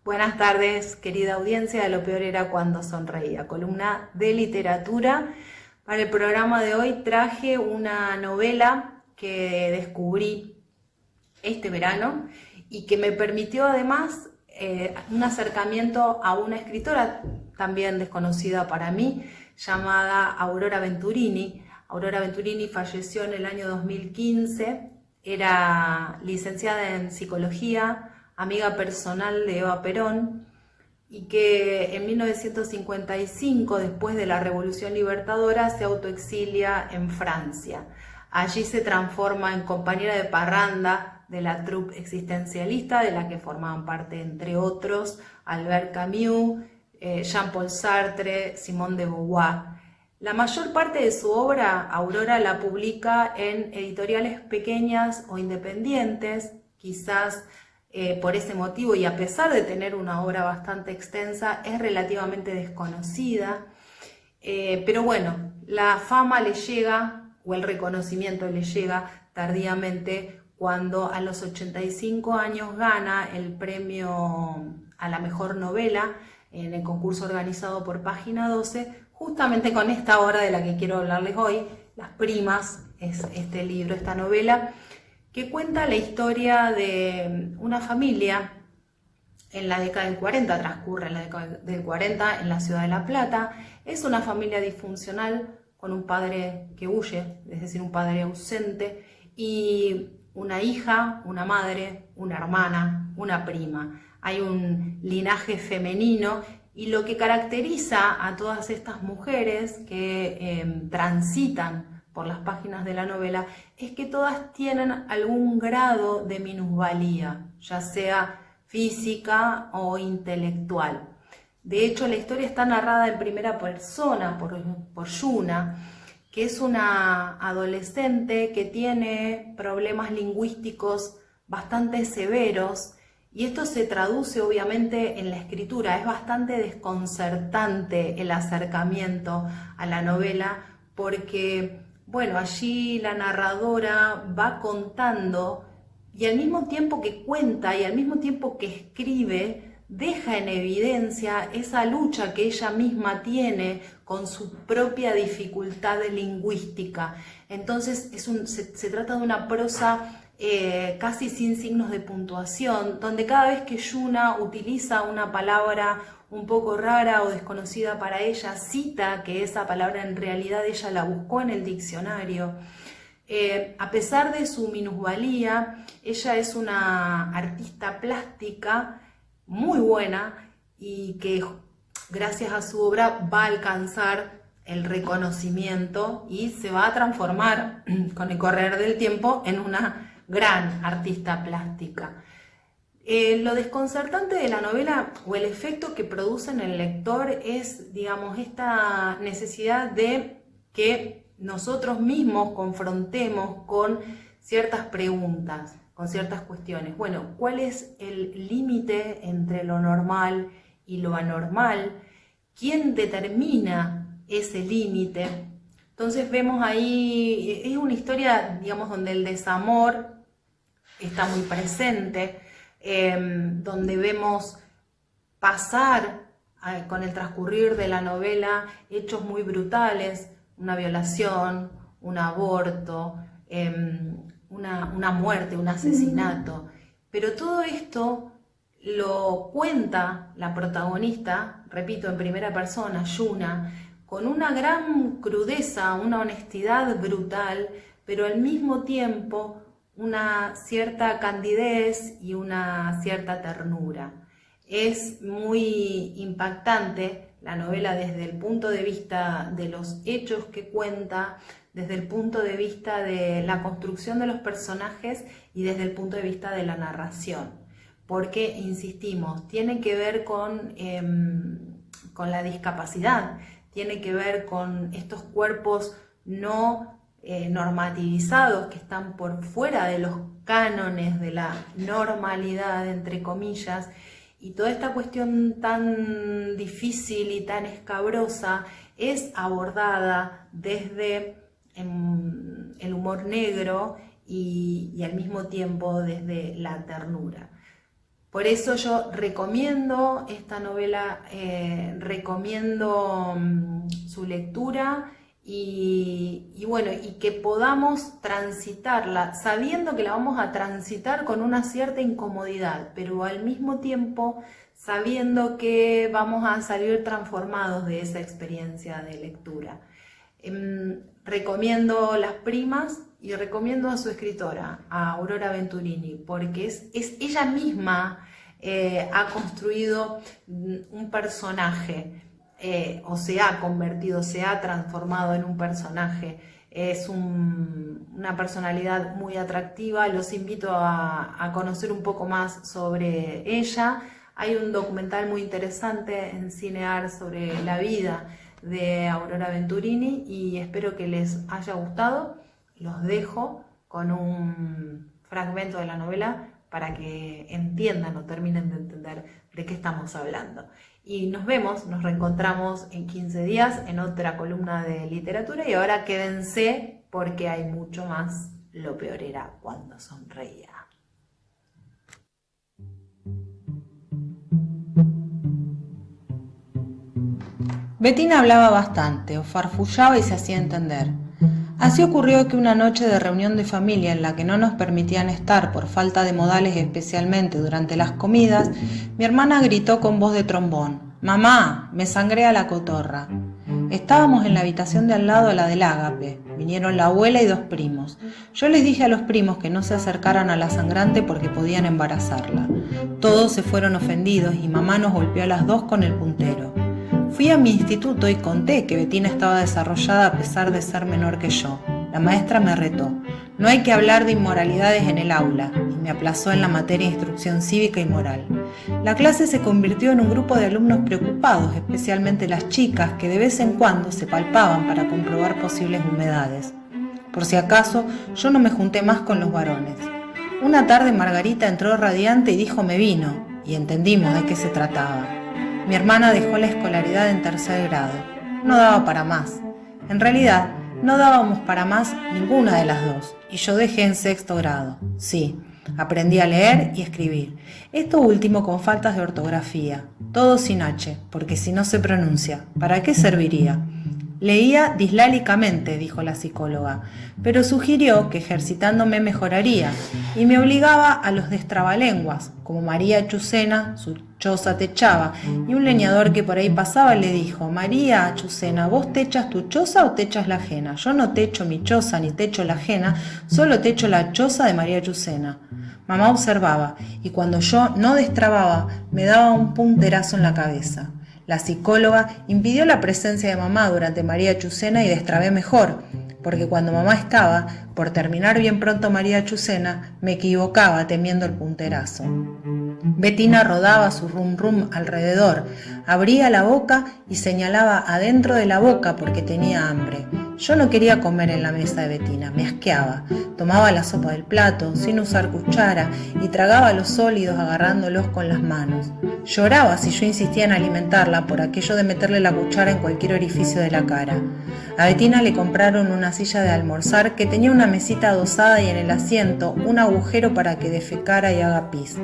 Buenas tardes, querida audiencia de Lo Peor Era Cuando Sonreía, columna de literatura. Para el programa de hoy traje una novela que descubrí este verano y que me permitió además un acercamiento a una escritora también desconocida para mí, llamada Aurora Venturini. Aurora Venturini falleció en el año 2015, era licenciada en psicología, amiga personal de Eva Perón, y que en 1955, después de la Revolución Libertadora, se autoexilia en Francia. Allí se transforma en compañera de parranda de la troupe existencialista, de la que formaban parte, entre otros, Albert Camus, Jean-Paul Sartre, Simone de Beauvoir. La mayor parte de su obra, Aurora la publica en editoriales pequeñas o independientes, quizás por ese motivo, y a pesar de tener una obra bastante extensa, es relativamente desconocida. Pero bueno, la fama le llega, o el reconocimiento le llega tardíamente, cuando a los 85 años gana el premio a la mejor novela en el concurso organizado por Página 12, justamente con esta obra de la que quiero hablarles hoy, Las Primas, es este libro, esta novela, que cuenta la historia de una familia en la década del 40, transcurre en la década del 40 en la ciudad de La Plata. Es una familia disfuncional con un padre que huye, es decir, un padre ausente, y una hija, una madre, una hermana, una prima. Hay un linaje femenino y lo que caracteriza a todas estas mujeres que transitan por las páginas de la novela es que todas tienen algún grado de minusvalía, ya sea física o intelectual. De hecho, la historia está narrada en primera persona por Yuna, que es una adolescente que tiene problemas lingüísticos bastante severos, y esto se traduce obviamente en la escritura. Es bastante desconcertante el acercamiento a la novela porque, bueno, allí la narradora va contando y al mismo tiempo que cuenta y al mismo tiempo que escribe, deja en evidencia esa lucha que ella misma tiene con su propia dificultad lingüística. Entonces se trata de una prosa casi sin signos de puntuación, donde cada vez que Yuna utiliza una palabra un poco rara o desconocida para ella, cita que esa palabra en realidad ella la buscó en el diccionario. A pesar de su minusvalía, ella es una artista plástica muy buena y que gracias a su obra va a alcanzar el reconocimiento y se va a transformar con el correr del tiempo en una gran artista plástica. Lo desconcertante de la novela o el efecto que produce en el lector es, digamos, esta necesidad de que nosotros mismos confrontemos con ciertas preguntas, con ciertas cuestiones. Bueno, ¿cuál es el límite entre lo normal y lo anormal? ¿Quién determina ese límite? Entonces vemos ahí, es una historia, digamos, donde el desamor está muy presente, donde vemos pasar con el transcurrir de la novela hechos muy brutales, una violación, un aborto, una muerte, un asesinato. Pero todo esto lo cuenta la protagonista, repito, en primera persona, Yuna, con una gran crudeza, una honestidad brutal, pero al mismo tiempo una cierta candidez y una cierta ternura. Es muy impactante la novela desde el punto de vista de los hechos que cuenta, desde el punto de vista de la construcción de los personajes y desde el punto de vista de la narración. Porque, insistimos, tiene que ver con la discapacidad, tiene que ver con estos cuerpos no normativizados que están por fuera de los cánones de la normalidad, entre comillas, y toda esta cuestión tan difícil y tan escabrosa es abordada desde el humor negro y al mismo tiempo desde la ternura. Por eso yo recomiendo esta novela, recomiendo su lectura y bueno, y que podamos transitarla, sabiendo que la vamos a transitar con una cierta incomodidad, pero al mismo tiempo sabiendo que vamos a salir transformados de esa experiencia de lectura. Recomiendo Las Primas y recomiendo a su escritora, a Aurora Venturini, porque es ella misma ha construido un personaje, o se ha convertido, se ha transformado en un personaje. Es una personalidad muy atractiva. Los invito a conocer un poco más sobre ella. Hay un documental muy interesante en Cinear sobre la vida de Aurora Venturini y espero que les haya gustado. Los dejo con un fragmento de la novela para que entiendan o terminen de entender de qué estamos hablando. Y nos vemos, nos reencontramos en 15 días en otra columna de literatura y ahora quédense porque hay mucho más. Lo peor era cuando sonreía. Bettina hablaba bastante, o farfullaba y se hacía entender. Así ocurrió que una noche de reunión de familia en la que no nos permitían estar por falta de modales, especialmente durante las comidas, mi hermana gritó con voz de trombón: «¡Mamá, me sangré a la cotorra!». Estábamos en la habitación de al lado a la del ágape. Vinieron la abuela y 2 primos. Yo les dije a los primos que no se acercaran a la sangrante porque podían embarazarla. Todos se fueron ofendidos y mamá nos golpeó a las 2 con el puntero. Fui a mi instituto y conté que Bettina estaba desarrollada a pesar de ser menor que yo. La maestra me retó: «No hay que hablar de inmoralidades en el aula», y me aplazó en la materia de instrucción cívica y moral. La clase se convirtió en un grupo de alumnos preocupados, especialmente las chicas, que de vez en cuando se palpaban para comprobar posibles humedades. Por si acaso, yo no me junté más con los varones. Una tarde Margarita entró radiante y dijo: «Me vino», y entendimos de qué se trataba. Mi hermana dejó la escolaridad en 3er grado. No daba para más. En realidad, no dábamos para más ninguna de las dos, y yo dejé en 6º grado. Sí, aprendí a leer y escribir. Esto último con faltas de ortografía. Todo sin H, porque si no se pronuncia, ¿para qué serviría? Leía dislálicamente, dijo la psicóloga, pero sugirió que ejercitándome mejoraría y me obligaba a los destrabalenguas, como María Chucena, su choza techaba, y un leñador que por ahí pasaba le dijo: «María Chucena, ¿vos techas tu choza o techas la ajena? Yo no techo mi choza ni techo la ajena, solo techo la choza de María Chucena». Mamá observaba, y cuando yo no destrababa, me daba un punterazo en la cabeza. La psicóloga impidió la presencia de mamá durante María Chucena y destrabé mejor, porque cuando mamá estaba por terminar bien pronto María Chucena, me equivocaba temiendo el punterazo. Bettina rodaba su rum rum alrededor, abría la boca y señalaba adentro de la boca porque tenía hambre. Yo no quería comer en la mesa de Bettina, me asqueaba. Tomaba la sopa del plato sin usar cuchara y tragaba los sólidos agarrándolos con las manos. Lloraba si yo insistía en alimentarla por aquello de meterle la cuchara en cualquier orificio de la cara. A Bettina le compraron una silla de almorzar que tenía una mesita adosada y en el asiento un agujero para que defecara y haga pis.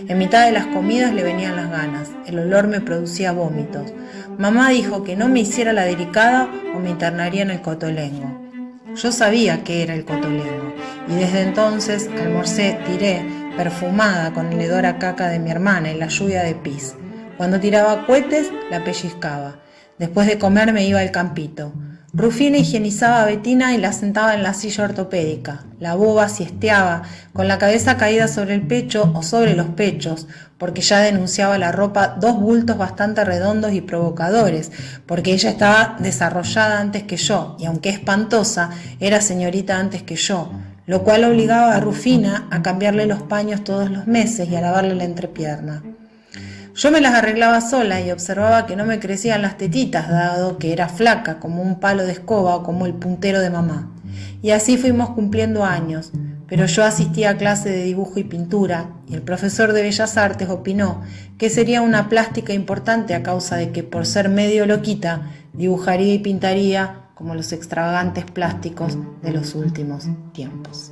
En mitad de las comidas le venían las ganas, el olor me producía vómitos. Mamá dijo que no me hiciera la delicada o me internaría en el cotolengo. Yo sabía qué era el cotolengo y desde entonces almorcé, tiré, perfumada con el hedor a caca de mi hermana y la lluvia de pis. Cuando tiraba cohetes, la pellizcaba. Después de comer me iba al campito. Rufina higienizaba a Bettina y la sentaba en la silla ortopédica. La boba siesteaba, con la cabeza caída sobre el pecho o sobre los pechos, porque ya denunciaba la ropa 2 bultos bastante redondos y provocadores, porque ella estaba desarrollada antes que yo, y aunque espantosa, era señorita antes que yo, lo cual obligaba a Rufina a cambiarle los paños todos los meses y a lavarle la entrepierna. Yo me las arreglaba sola y observaba que no me crecían las tetitas, dado que era flaca como un palo de escoba o como el puntero de mamá. Y así fuimos cumpliendo años, pero yo asistía a clase de dibujo y pintura, y el profesor de Bellas Artes opinó que sería una plástica importante a causa de que, por ser medio loquita, dibujaría y pintaría como los extravagantes plásticos de los últimos tiempos.